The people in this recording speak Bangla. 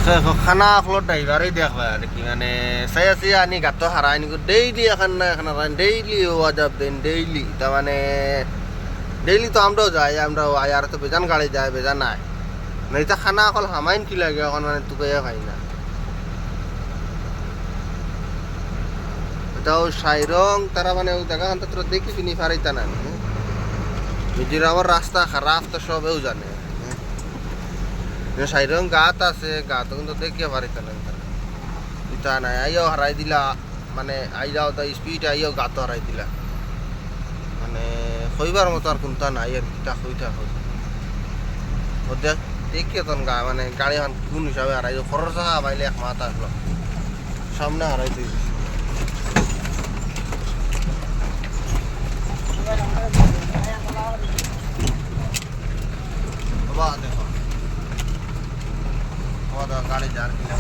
দেখে খানা অকলত ড্রাইভারই দেখবা আর কি মানে চাই আছে আনি গাতো হারাই নিকো ডেইলি এখন না এখন ডেইলি ওয়াজাব দেন ডেইলি তার মানে ডেইলি তো আমরাও যাই আমরাও আর তো বেজান গাড়ি যায় বেজান নাই নাই তা খানা অকল হামাইন কি লাগে এখন মানে তোকে ভাই না এটাও সাইরং তারা মানে দেখা তো তোরা দেখি পিনি ফারাইতা না মিজোরামের রাস্তা খারাপ তো সবেও জানে সাইরং গাত আছে গাত কিন্তু দেখিয়ে পারিতা না ইটা নাই আইও হারাই দিলা মানে আই যাও তো স্পিড আইও গাত হারাই দিলা মানে কইবার মতো আর কোনটা নাই আর কিটা কইটা হই ও দেখিয়ে তখন গা মানে গাড়ি এখন কোন হিসাবে হারাই খরচ পাইলে এক মাথা আসলো সামনে হারাই দিই বাবা দেখো গাড়ি যার কিনা